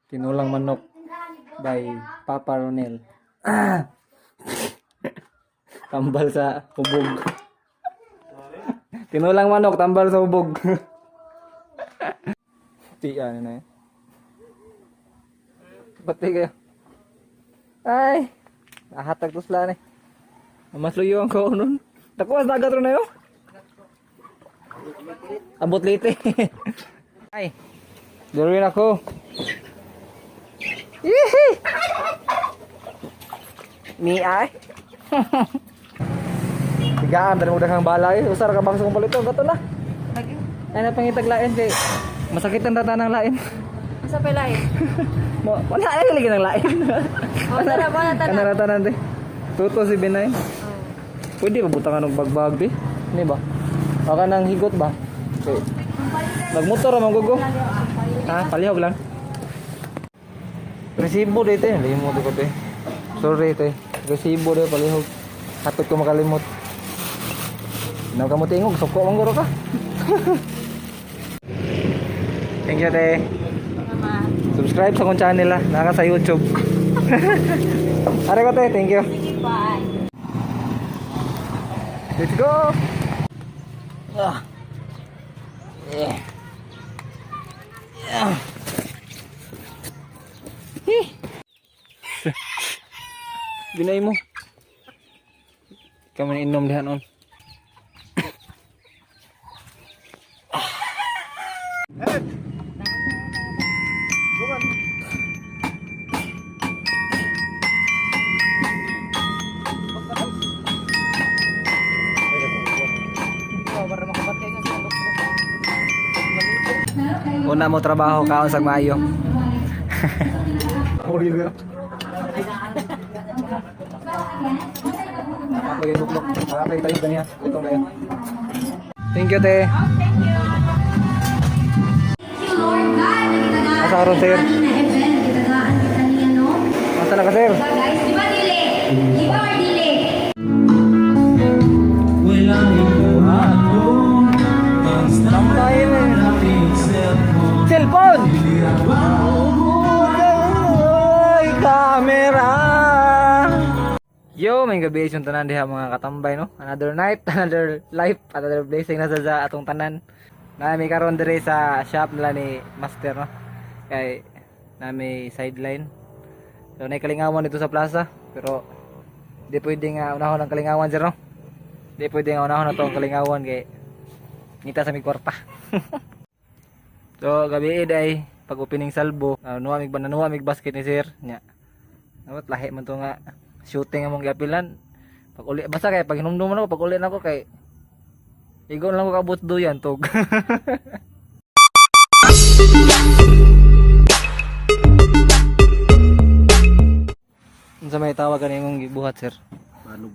Tinulang manok by Papa Ronel. Tambal sa hubog. Tinulang manok, tambal sa hubog. Tiyan na eh. Pati kayo. Ay! Nahatag to sila eh. Mas luyo ang ko nun. Nakuha sa dagat rin na yun. Abot lite. Ay! Duruin ako. Yee! Ni ay. Tigaan tadi mudah kang balay, usar ka bangsa kong palito gato na. Ay na pangitaglain kay masakitan rata ng lain. Sa pelay. Mo wala ay lagi ng lain. Wala na Kana rata nante. Tuto si Binay. Pwede ba butangan og bagbag di? Ni ba? Baka nang higot ba? Okay. Nagmotor man gugo. Ha, palihog lang. Resibo dito, limot ko te. Sorry te. Resibo dito palihog. Hatod ko makalimot. Naw ka mo tingog, suko man guro ka. Thank you te. Mama. Subscribe sa akong channel ha, naka sa YouTube. Are ko te, thank you. Bye. Let's go. Ah. Yeah. Yeah. Binay mo. Kami inom dihan on. Una mo trabaho kaon sa maayo. Oh, yun. Lagay buklok. Makapay tayo ganyan. Ito na yun. Thank you, te. Asaron, sir. Asa na ka, sir? Tambahin eh. Cellphone! Ay, camera! Yo, may gabi yung tanan diha mga katambay no. Another night, another life, another blessing na sa atong tanan. Nami karon dire sa shop nila ni Master no. Kay nami sideline. So nay kalingawan dito sa plaza, pero di pwede nga unahon ang kalingawan sir no. Di pwede nga unahon na tong kalingawan kay ngita sa mi kwarta. So gabi day pag opening salbo, nuwa mig basket ni sir nya. Nawat lahi man to nga shooting among giapilan. Pag uli basta kay pag hinumduman ako pag uli nako kay igon lang ko kabut duyan tog. Unsa may tawagan imong gibuhat sir? Balog.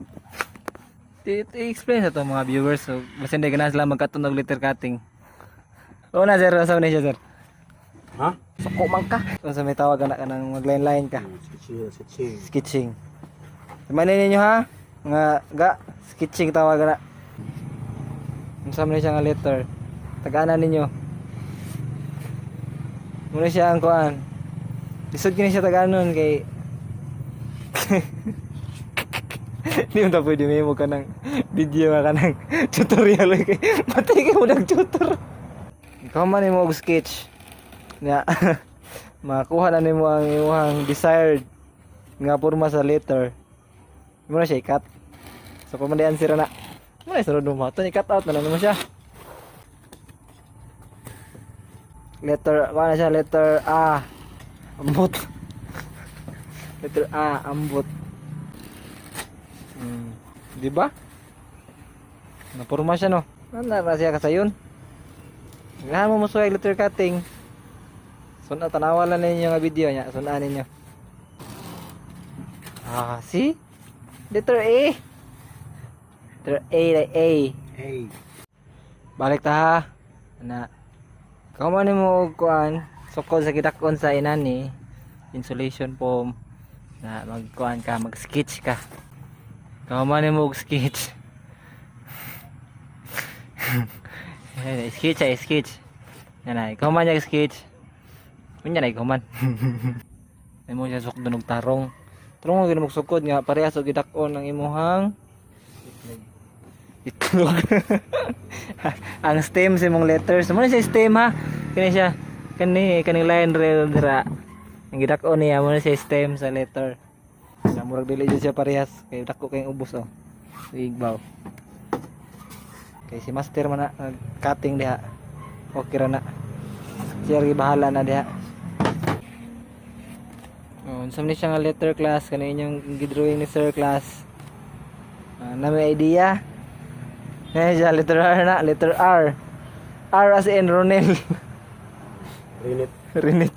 I-explain sa to mga viewers so basta hindi ganahan sila magkatunog letter cutting. Oo na sir, sa siya sir. Ha? Suko man ka. Unsa may tawagan na ka nang mag-line-line ka? Sketching. Manin ninyo ha? Nga ga sketching tawagan na. Unsa man siya nga letter? Tagaanan ninyo. Muna siya ang kuan. Lisod kini siya tagaanon kay Di mo ta pwede may mo ka ng video ka ng tutorial kay matay ka mo nag-tutor. Ikaw man mo og sketch. Nga makuha na nimo ang imong desired nga porma sa letter. Mo na siya i-cut. So kung mandian sira na. Mo na sunod mo. Ito i-cut out na mo siya. Letter, ano na siya? Letter A. Ambot. Letter A, ambot. Di ba? Naporma siya no. Ano na siya kasayon? Ngahan mo musuhay letter cutting. Suna tanawalan ninyo nga video niya. Sunaan ninyo. Ah, see? Letter A. Letter A like A. A. Balik ta ha. Na. Kaman mo og kuan, sukod sa gidakon sa inani, insulation foam na magkuan ka, mag-sketch ka. Kaman mo og sketch. Sketch ay sketch. Yan ay, kaman niya sketch. Kunya na ikaw man. Ay mo siya sukdo ng tarong. Tarong mo ginamog sukod nga parehas og gidakon ang imuhang itlog. Ang stem sa imong letters. Mo na siya stem ha. Kani siya. Kaning line rail dira. Ang gidakon niya mo na siya stem sa letter. Na murag dili jud siya parehas kay dako kay ubos oh. Igbaw. Kay si master man na cutting diha. Okay ra na. Siya ri bahala na diha. Oh, unsa man siya nga letter class kani inyong gidrawing ni sir class. Na may idea. Ngayon siya letter R na, letter R. R as in Ronel. Rinit. Rinit.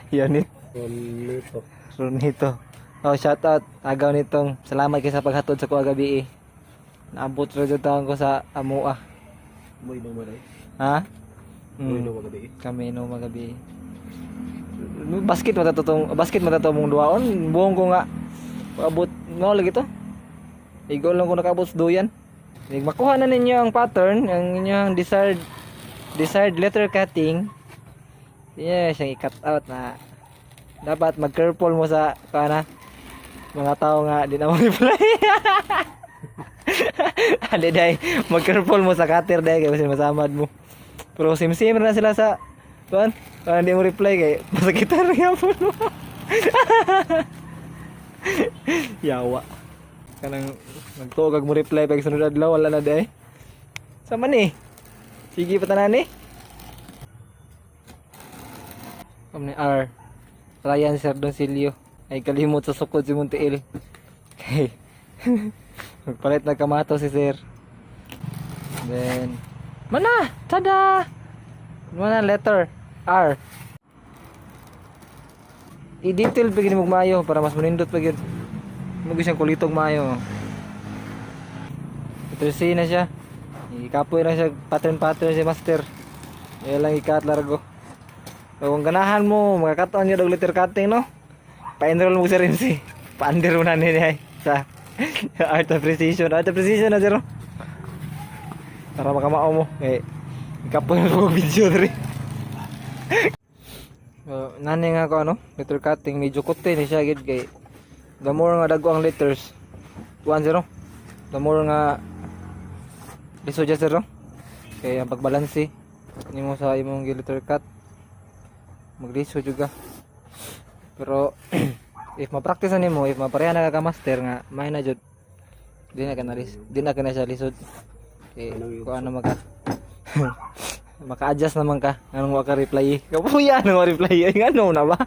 Yanit. Ronito. Ronito. Oh, shout out agaw nitong. Salamat kay sa paghatod sa kuha gabi. Naabot ra jud taon ko sa Amua. Boy no malay. Ha? Boy no magabi. Kami no magabi. Basket mo ta to mong duaon. Buong ko nga abot no lagi to. Igol lang ko nakaabot sa duyan. Ig makuha na ninyo ang pattern, ang inyong desired letter cutting. Yes, siyang i-cut out na dapat mag-curl mo sa kana mga tao nga di na mo-reply. Ade day, mag-curl mo sa cutter day kay kasi masamad mo. Pero sim-sim na sila sa kuan. Kaya hindi mo reply kay masakitan nga po. Yawa. Kanang nagtuog mo reply pag sunod adlaw wala na day. Sama ni. Sige pa tanan ni. Kami R. Ryan Serdoncillo ay kalimot sa sukod si Montiel. Okay. Magpalit na kamato si sir. Then mana? Tada! Mana letter R. I-detail pa gini mo maayo para mas manindot pa gid. Mugis siyang kulitog maayo. Letter C na siya. Ikapoy na siya pattern si master. Ayan lang ikat largo. So, kung ganahan mo, makakataon nyo letter cutting, no? Pa-enroll mo sa RMC. Pa-under mo na nila sa Art of Precision. Art of Precision na zero. Para makamao mo. Eh, ikapoy na ko video rin. Nani nga ko ano, letter cutting. Medyo kote ni siya gid kay the more nga dago ang letters 1-0 the more nga liso dyan 0 kaya ang pagbalansi nimo sa imong letter cut magliso juga pero if ma-practice nimo if mapareha na ka master nga may na jud di na ka na siya lisod kay kung ano maka-adjust naman ka anong waka reply kapuya anong reply ay ano na ba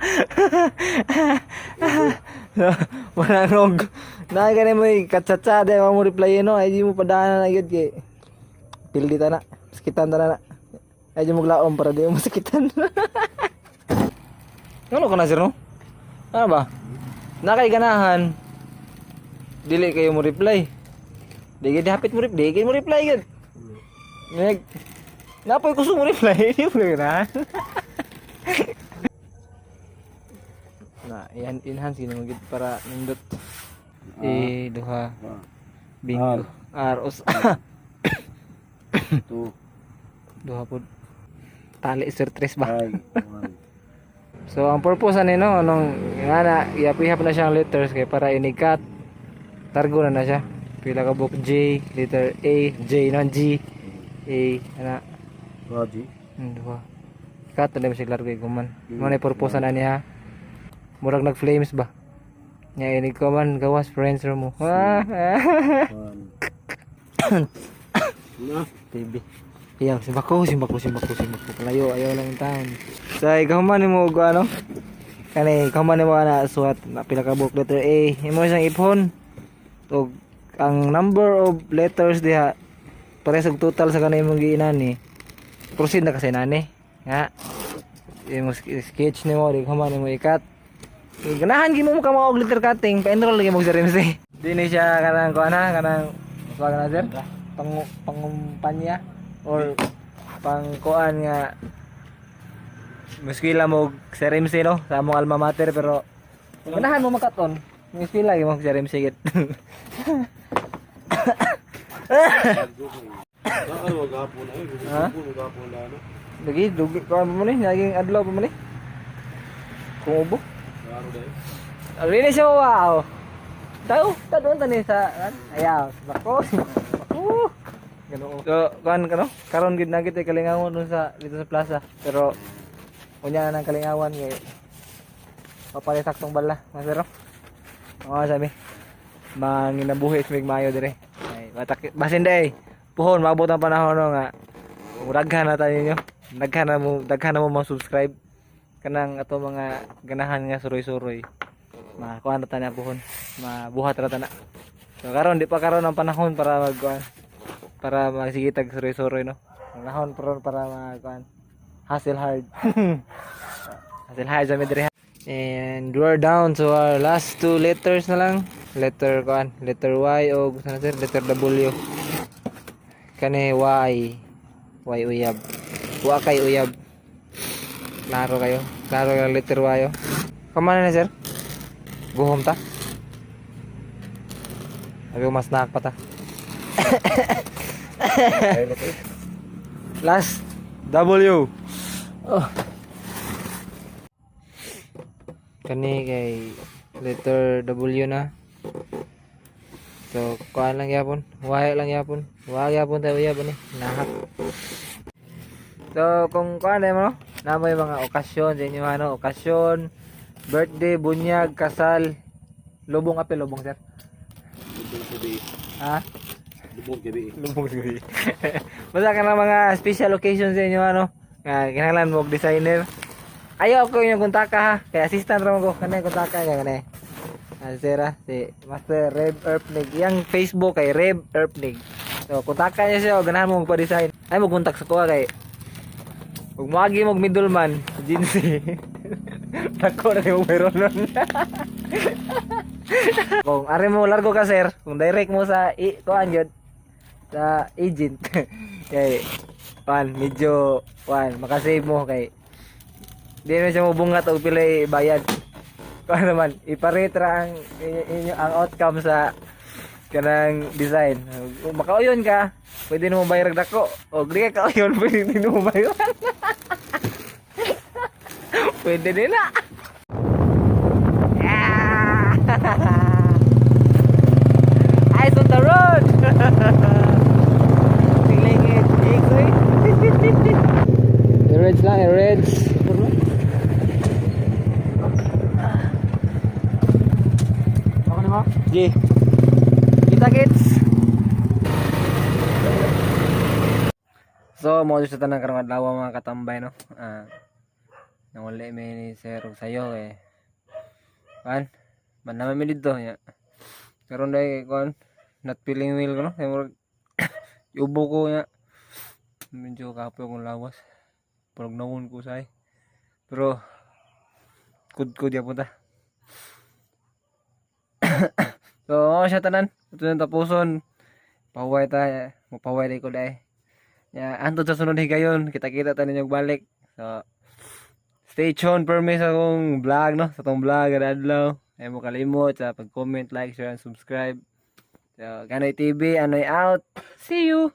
wala nog na ka na mo katsatsa de mo reply no ay di mo padana na gyud kay pildi ta na sakitan ta na ay di mo glaom para di mo sakitan ano ka na sir no ano ba nakay ganahan dili kayo mo reply di gid hapit mo reply di mo reply gyud napoy ko mo reply di mo na na yan enhance gid mo gid para nindot duha bingo aros duha pod tali sir tres ba so ang purpose ani no anong nga na iapihap na siyang letters kay para inikat targo na siya pila ka book J letter A J non G A ana Raji. Duha. Kat na mo sig largo guman. Mo na purpose na niya. Murag nag flames ba. Nya ini ko man gawas friends mo. Na. Baby. Iyaw simbako. Layo ayaw lang taon. So ikaw man mo go ano? Kani ikaw man mo na suwat na pila ka book letter A. Imo siyang iphone. Og ang number of letters diha pares og total sa kanay mong giinani. Proceed na kasi nani nga imo sketch nimo di ko man mo ikat ganahan gimo mo ka mga og letter cutting pa-enroll lagi mo sa RMC dini siya kanang kuana kanang wag na sir pangumpanya or pangkuan nga muskila mo sa RMC no sa among alma mater pero ganahan mo makaton muskila lagi mo sa RMC git Ano gapon ay, ha? gapon na no. Lagi dugi ko mo ni naging adlaw pa mo ni. Kumubo. Klaro dahil. Rinis siya wow. Doon tani sa ayaw. Bako. Bako. Ganun. So, karon gid na kita kalingawan dun sa dito sa plaza. Pero unya na ng kalingawan kay papalit saktong bala, masero. Oo, sabi. Manginabuhi sa mayo dire. Ay, basin day. Puhon maabot ang panahon no nga. Daghan na tayo ninyo. Daghan na mo mag-subscribe kanang ato mga ganahan nga suroy-suroy. Makuha na tayo na puhon. Mabuhat ra ta na. So karon di pa karon ang panahon para para magsigitag suroy-suroy no. Panahon para magkuan. Hustle hard. Hustle hard sa midre. And we're down to our last 2 letters na lang. Letter Y o gusto na sir, letter W. Kani Y. Y uyab. Wa kay uyab. Klaro kayo. Klaro yung letter Y. Oh. Kamana na sir? Guhom ta. Sabi ko mas nakak pa ta. Last W. Oh. Kani kay letter W na. So, kuan lang yapon. Y lang yapon. Y yapon tayo uyab ani. Nahak. So, kung kuan mo, na may mga okasyon sa inyo ano, okasyon, birthday, bunyag, kasal, lubong apel, lubong sir. Lubong gabi. Ha? Lubong gabi. Lubong gabi. Basta ka na mga special occasion sa inyo ano, nga kinahanglan mo og designer. Ayaw ko yung kontaka ha, kay assistant ra mo ko kanay kontaka kay kanay. Sira si Master Reb Earthnig, yang Facebook kay Reb Earthnig. So kontaka niya siya, ganahan mo magpa-design. Ay mo kontak sa kuha kay ug moagi mo middleman, Jinsi. Tako na yung meron nun. Kung are mo largo ka sir, kung direct mo sa kuan yun, sa agent. Kay medyo makasave mo kay di na siya mabungat og pilay bayad. Kung naman iparetra ang inyo ang outcome sa kanang design. Kung makauyon ka, pwede mo bayad dako. O di ka kauyon, pwede din mo bayad. Pwede din na. Eyes on the road. Tingling it, Reds lang, Reds. Ako na mo? G. Kita kits. So, mo sa tanang karong adlaw mga katambay no. Nang wala may ni sir og sayo eh. Man naman mi dito ya. Karon dai kon not feeling well ko no. Yubo ko ya. Medyo kapoy akong lawas. Parang nawon ko say. Pero kud ya punta. So, siya tanan. Ito yung tapuson. Paway ta. Mapaway day ko day. Ya, antod sa sunod higayon. Kita-kita tayo ninyong balik. So, stay tuned for me sa akong vlog, no? Sa itong vlog, adlaw. Ayaw mo kalimot sa pag-comment, like, share, and subscribe. So, Kanoy TV, Anoy out. See you!